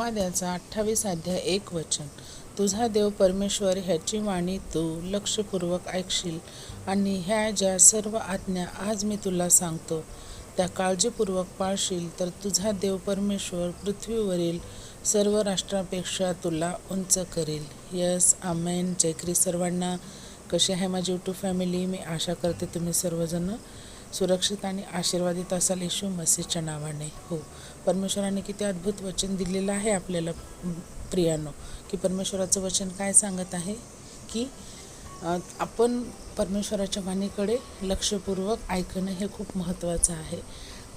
प्रकाद्याचा 28 अध्याय 1 वचन. तुझा देव परमेश्वर ह्याची वाणी तू लक्षपूर्वक ऐकशील आणि ह्या ज्या सर्व आज्ञा आज मी तुला सांगतो त्या काळजीपूर्वक पाळशील, तर तुझा देव परमेश्वर पृथ्वीवरील सर्व राष्ट्रांपेक्षा तुला उंच करेल. यस, आमेन. जय ख्रिस्त सर्वांना. कशी आहे माझी यूट्यूब फॅमिली? मी आशा करते तुम्ही सर्वजण सुरक्षित आणि आशीर्वादित असाल येशू मसीहच्या नावाने. हो, परमेश्वराने किती अद्भुत वचन दिलेलं आहे आपल्याला प्रियानो, की परमेश्वराचं वचन काय सांगत आहे की आपण परमेश्वराच्या वाणीकडे लक्षपूर्वक ऐकणं हे खूप महत्त्वाचं आहे.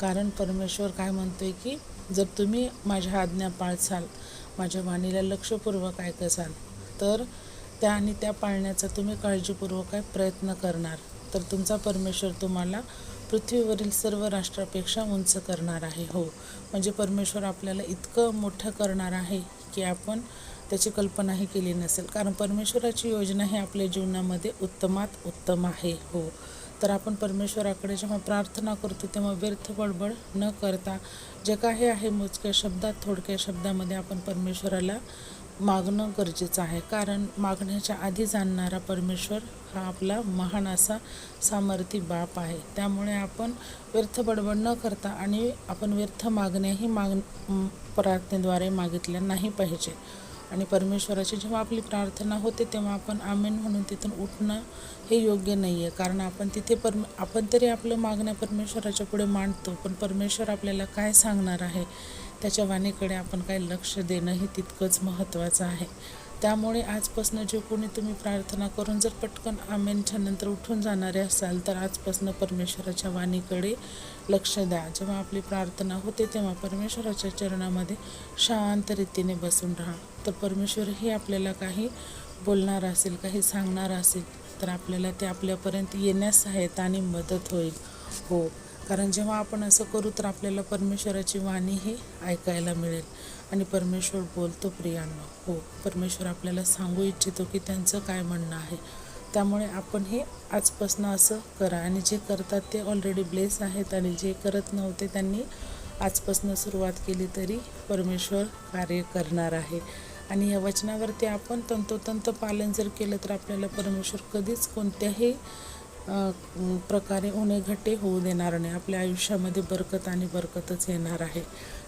कारण परमेश्वर काय म्हणतोय की जर तुम्ही माझ्या आज्ञा पाळसाल, माझ्या वाणीला लक्षपूर्वक ऐकसाल, तर त्या पाळण्याचा तुम्ही काळजीपूर्वक प्रयत्न करणार, तर तुमचा परमेश्वर तुम्हाला पृथ्वीवरील सर्व राष्ट्रापेक्षा उंच करणार आहे. हो, म्हणजे परमेश्वर आपल्याला इतकं मोठं करणार आहे की आपण त्याची कल्पनाही केली नसेल. कारण परमेश्वराची योजना ही आपल्या जीवनामध्ये उत्तमात उत्तम आहे. हो, तर आपण परमेश्वराकडे जेव्हा प्रार्थना करतो तेव्हा व्यर्थ बडबड न करता जे काही आहे मोजक्या शब्दात, थोडक्या शब्दामध्ये आपण परमेश्वराला मागणं गरजेचं आहे. कारण मागण्याच्या आधी जाणणारा परमेश्वर हा आपला महान असा सामर्थी बाप आहे. त्यामुळे आपण व्यर्थ बडबड न करता आणि आपण व्यर्थ मागण्याही प्रार्थनेद्वारे मागितल्या नाही पाहिजे. आणि परमेश्वराची जेव्हा आपली प्रार्थना होते तेव्हा आपण आमेन म्हणून तिथून उठणं हे योग्य नाही आहे. कारण आपण तिथे आपण तरी आपलं मागण्या परमेश्वराच्या पुढे मांडतो, पण परमेश्वर आपल्याला काय सांगणार आहे त्याच्या वाणीकडे आपण काय लक्ष देणंही तितकंच महत्त्वाचं आहे. त्यामुळे आजपासून जे कोणी तुम्ही प्रार्थना करून जर पटकन आमेनच्या नंतर उठून जाणारे असाल, तर आजपासून परमेश्वराच्या वाणीकडे लक्ष द्या. जेव्हा आपली प्रार्थना होते तेव्हा परमेश्वराच्या चरणामध्ये शांत रीतीने बसून राहा. तर परमेश्वरही आपल्याला काही बोलणार असेल, काही सांगणार असेल, तर आपल्याला ते आपल्यापर्यंत येण्यास सहायता आणि मदत होईल. हो, कारण जेव्हा आपण असं करू तर आपल्याला परमेश्वराची वाणी ही ऐकायला मिळेल आणि परमेश्वर बोलतो प्रियांनो. हो, परमेश्वर आपल्याला सांगू इच्छितो की त्यांचं काय म्हणणं आहे. त्यामुळे आपण हे आजपासून असं करा. आणि जे करतात ते ऑलरेडी ब्लेस आहेत आणि जे करत नव्हते त्यांनी आजपासून सुरुवात केली तरी परमेश्वर कार्य करणार आहे. आणि या वचनावरती आपण तंतोतंत पालन जर केलं तर आपल्याला परमेश्वर कधीच कोणत्याही प्रकारे उणेघटे होऊ देणार नाही. आपल्या आयुष्यामध्ये बरकत आणि बरकतच येणार आहे.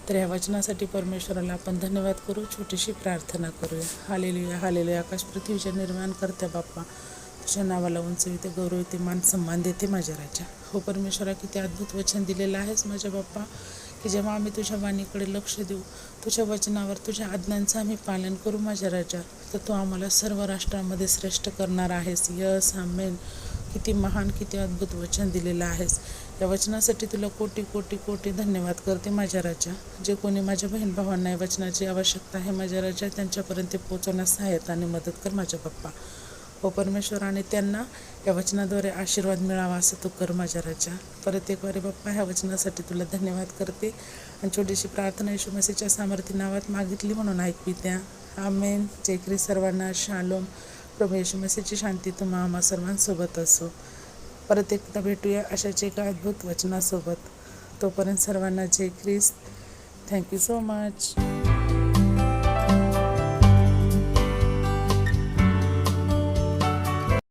तर या वचनासाठी परमेश्वराला आपण धन्यवाद करू. छोटीशी प्रार्थना करूया. Hallelujah, hallelujah. आकाश पृथ्वीचे निर्माण करत्या बाप्पा, तुझ्या नावाला उंचविते, गौरविते, मान सन्मान देते माझ्या राजा. हो परमेश्वरा, किती अद्भुत वचन दिलेलं आहेस माझ्या बाप्पा, की जेव्हा आम्ही तुझ्या वाणीकडे लक्ष देऊ, तुझ्या वचनावर, तुझ्या आज्ञांचं आम्ही पालन करू माझ्या राजा, तर तू आम्हाला सर्व राष्ट्रांमध्ये श्रेष्ठ करणार आहेस. यस, आमेन. किती महान, किती अद्भुत वचन दिलेलं आहेस. या वचनासाठी तुला कोटी कोटी कोटी धन्यवाद करते माझ्या राजा. जे कोणी माझ्या बहीण भावांना या वचनाची आवश्यकता आहे माझ्या राजा, त्यांच्यापर्यंत ते पोहोचवण्यास सहायता आणि मदत कर माझ्या बाप्पा. हो परमेश्वर, आणि त्यांना या वचनाद्वारे आशीर्वाद मिळावा असं तू कर माझ्या राजा. परत एक वारी बाप्पा, ह्या वचनासाठी तुला धन्यवाद करते आणि छोटीशी प्रार्थना येशू मसीहच्या सामर्थ्य नावात मागितली म्हणून ऐकवी त्या. आमेन. जय ख्रिस्त सर्वांना. शालोम. प्रभू येशू मसीहची शांती तुम्हा आम्हा सर्वांसोबत असो. परत एकदा भेटूया अशाच एका अद्भुत वचनासोबत. तोपर्यंत सर्वांना जय ख्रिस्त. Thank you so much.